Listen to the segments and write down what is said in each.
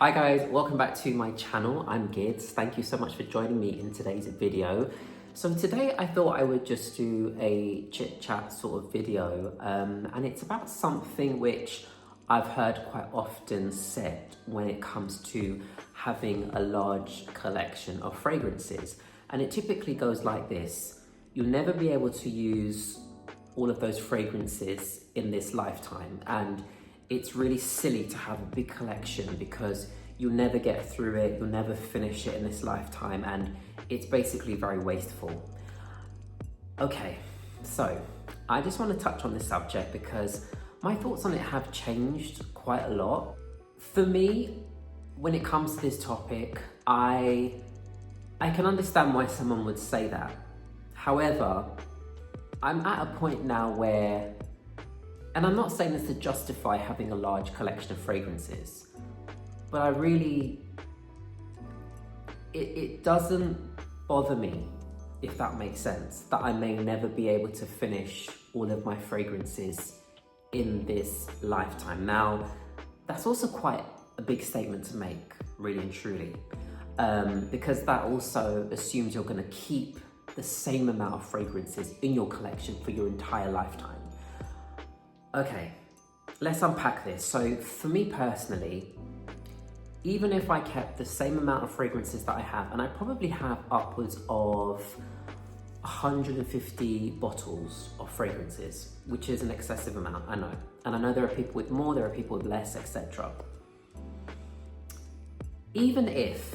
Hi guys, welcome back to my channel. I'm Gids. Thank you so much for joining me in today's video. So today I thought I would just do a chit chat sort of video and it's about something which I've heard quite often said when it comes to having a large collection of fragrances. And it typically goes like this: you'll never be able to use all of those fragrances in this lifetime, and it's really silly to have a big collection because you'll never get through it, you'll never finish it in this lifetime, and it's basically very wasteful. Okay, so I just want to touch on this subject because my thoughts on it have changed quite a lot. For me, when it comes to this topic, I can understand why someone would say that. However, I'm at a point now where, and I'm not saying this to justify having a large collection of fragrances, but it doesn't bother me, if that makes sense, that I may never be able to finish all of my fragrances in this lifetime. Now, that's also quite a big statement to make, really and truly, because that also assumes you're going to keep the same amount of fragrances in your collection for your entire lifetime. Okay, let's unpack this. So for me personally, even if I kept the same amount of fragrances that I have, and I probably have upwards of 150 bottles of fragrances, which is an excessive amount, I know. And I know there are people with more, there are people with less, etc. Even if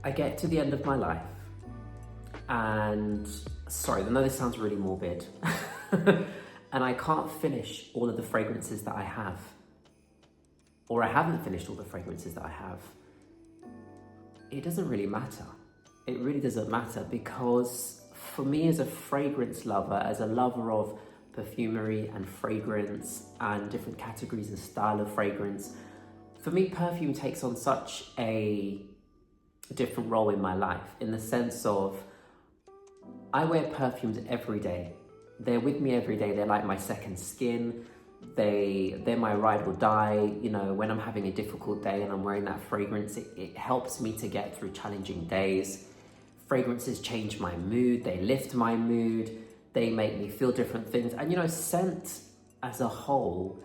I get to the end of my life, and sorry, I know this sounds really morbid, and I can't finish all of the fragrances that I have, or I haven't finished all the fragrances that I have, it doesn't really matter. It really doesn't matter, because for me as a fragrance lover, as a lover of perfumery and fragrance and different categories and style of fragrance, for me perfume takes on such a different role in my life, in the sense of I wear perfumes every day. They're with me every day. They're like my second skin. They're my ride or die. You know, when I'm having a difficult day and I'm wearing that fragrance, it helps me to get through challenging days. Fragrances change my mood. They lift my mood. They make me feel different things. And you know, scent as a whole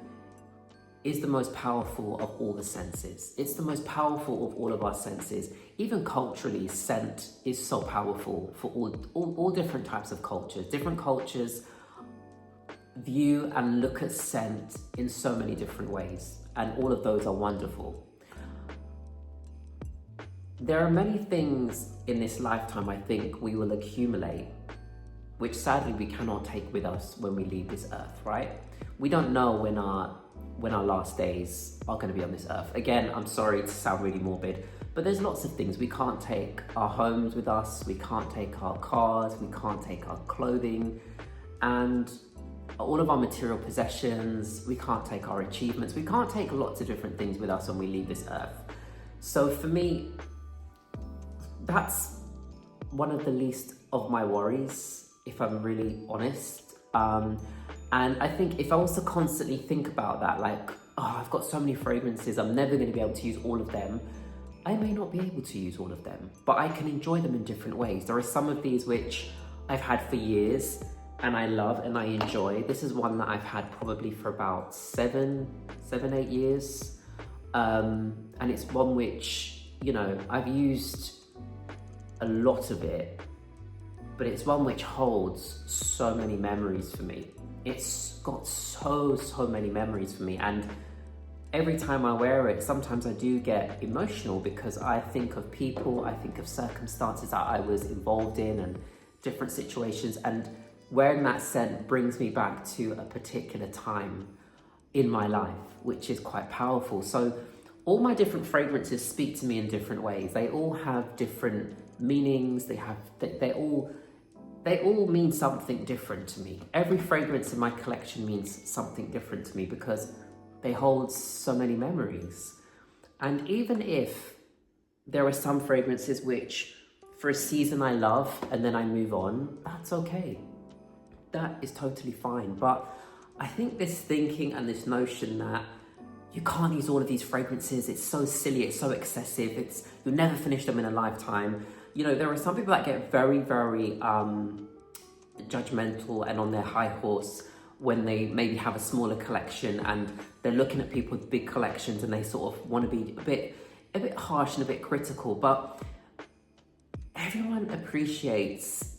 is the most powerful of all the senses. It's the most powerful of all of our senses. Even culturally, scent is so powerful for all different types of cultures. Different cultures view and look at scent in so many different ways, and all of those are wonderful. There are many things in this lifetime I think we will accumulate, which sadly we cannot take with us when we leave this earth, right? We don't know when our last days are going to be on this earth. Again, I'm sorry to sound really morbid, but there's lots of things. We can't take our homes with us, we can't take our cars, we can't take our clothing, and all of our material possessions. We can't take our achievements. We can't take lots of different things with us when we leave this earth. So for me, that's one of the least of my worries, if I'm really honest. And I think if I was to constantly think about that, like, oh, I've got so many fragrances, I'm never going to be able to use all of them, I may not be able to use all of them, but I can enjoy them in different ways. There are some of these which I've had for years and I love and I enjoy. This is one that I've had probably for about 8 years. And it's one which, you know, I've used a lot of it, but it's one which holds so many memories for me. It's got so many memories for me, and every time I wear it, sometimes I do get emotional because I think of people, I think of circumstances that I was involved in and different situations, and wearing that scent brings me back to a particular time in my life, which is quite powerful. So all my different fragrances speak to me in different ways. They all have different meanings. They all mean something different to me. Every fragrance in my collection means something different to me because they hold so many memories. And even if there are some fragrances which for a season I love and then I move on, that's okay. That is totally fine. But I think this thinking and this notion that you can't use all of these fragrances. It's so silly, it's so excessive. You'll never finish them in a lifetime. You know, there are some people that get very, very judgmental and on their high horse when they maybe have a smaller collection and they're looking at people with big collections and they sort of want to be a bit harsh and a bit critical. But everyone appreciates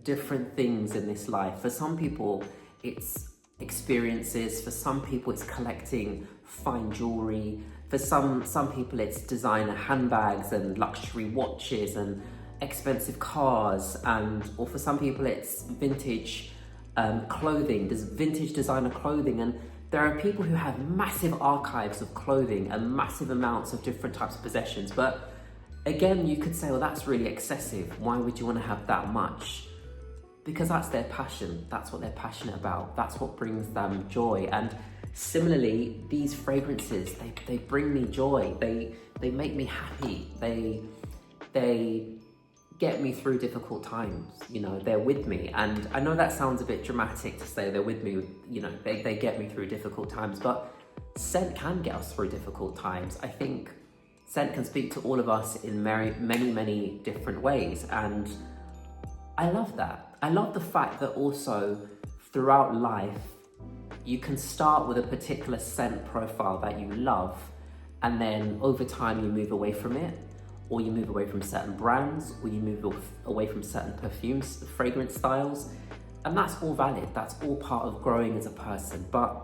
different things in this life. For some people, it's experiences. For some people, it's collecting fine jewelry. For some people, it's designer handbags and luxury watches and expensive cars. Or for some people, it's vintage clothing. There's vintage designer clothing. And there are people who have massive archives of clothing and massive amounts of different types of possessions. But again, you could say, well, that's really excessive. Why would you want to have that much? Because that's their passion. That's what they're passionate about. That's what brings them joy. And similarly, these fragrances, they bring me joy. They make me happy. They get me through difficult times. You know, they're with me. And I know that sounds a bit dramatic to say they're with me. You know, they get me through difficult times. But scent can get us through difficult times. I think scent can speak to all of us in many different ways. And I love that. I love the fact that also throughout life, you can start with a particular scent profile that you love, and then over time you move away from it, or you move away from certain brands, or you move away from certain perfumes, fragrance styles, and that's all valid. That's all part of growing as a person. But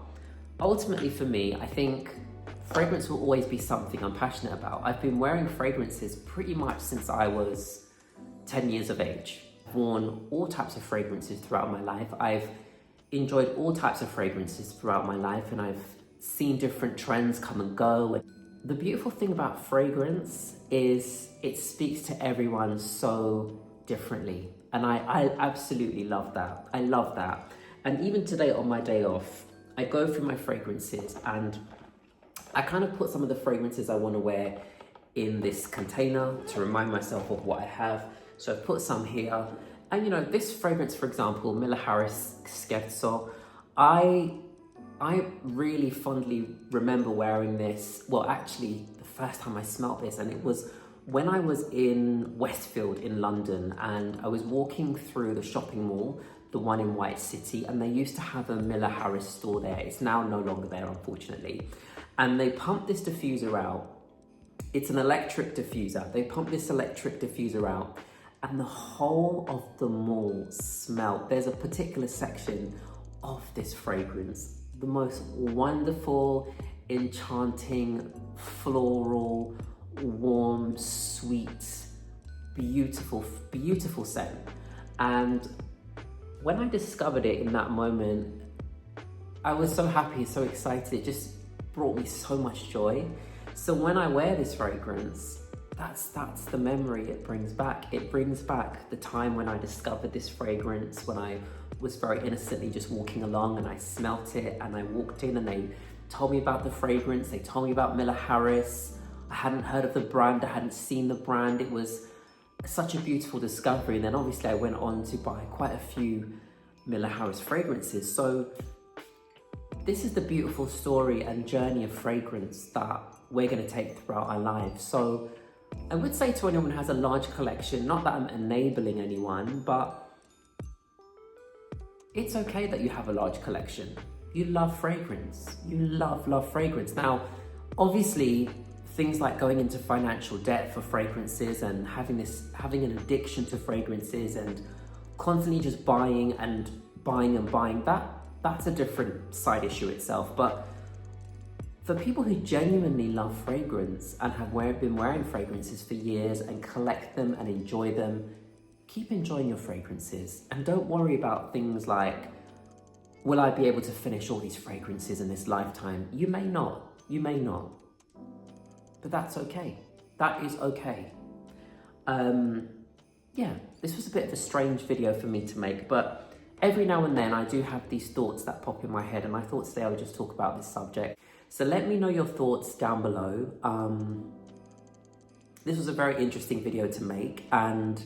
ultimately for me, I think fragrance will always be something I'm passionate about. I've been wearing fragrances pretty much since I was 10 years of age. Worn all types of fragrances throughout my life. I've enjoyed all types of fragrances throughout my life, and I've seen different trends come and go. The beautiful thing about fragrance is it speaks to everyone so differently, and I absolutely love that. I love that. And even today on my day off, I go through my fragrances and I kind of put some of the fragrances I want to wear in this container to remind myself of what I have. So I've put some here. And you know, this fragrance, for example, Miller Harris Scherzo, I really fondly remember wearing this. Well, actually, the first time I smelled this, and it was when I was in Westfield in London, and I was walking through the shopping mall, the one in White City, and they used to have a Miller Harris store there. It's now no longer there, unfortunately. And they pumped this diffuser out. It's an electric diffuser. They pumped this electric diffuser out, and the whole of the mall smelled. There's a particular section of this fragrance, the most wonderful, enchanting, floral, warm, sweet, beautiful scent. And when I discovered it in that moment, I was so happy, so excited. It just brought me so much joy. So when I wear this fragrance, that's the memory it brings back. It brings back the time when I discovered this fragrance, when I was very innocently just walking along and I smelt it, and I walked in and they told me about the fragrance. They told me about Miller Harris. I hadn't heard of the brand. I hadn't seen the brand. It was such a beautiful discovery. And then obviously I went on to buy quite a few Miller Harris fragrances. So this is the beautiful story and journey of fragrance that we're going to take throughout our lives. So I would say to anyone who has a large collection, not that I'm enabling anyone, but it's okay that you have a large collection. You love fragrance. You love fragrance. Now, obviously, things like going into financial debt for fragrances and having an addiction to fragrances and constantly just buying, that's a different side issue itself. But for people who genuinely love fragrance and have been wearing fragrances for years and collect them and enjoy them, keep enjoying your fragrances. And don't worry about things like, will I be able to finish all these fragrances in this lifetime? You may not. But that's okay. That is okay. Yeah, this was a bit of a strange video for me to make, but every now and then I do have these thoughts that pop in my head, and I thought today I would just talk about this subject. So let me know your thoughts down below. This was a very interesting video to make, and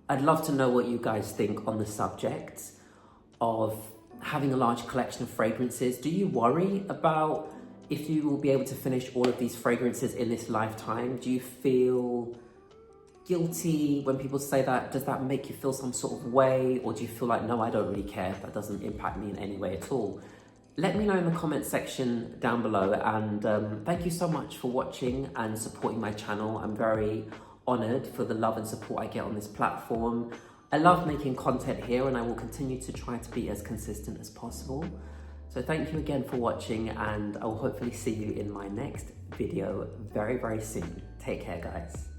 I'd love to know what you guys think on the subject of having a large collection of fragrances. Do you worry about if you will be able to finish all of these fragrances in this lifetime, do you feel guilty when people say that? Does that make you feel some sort of way? Or do you feel like, no, I don't really care, that doesn't impact me in any way at all? Let me know in the comment section down below, and thank you so much for watching and supporting my channel. I'm very honoured for the love and support I get on this platform. I love making content here, and I will continue to try to be as consistent as possible. So thank you again for watching, and I will hopefully see you in my next video very, very soon. Take care, guys.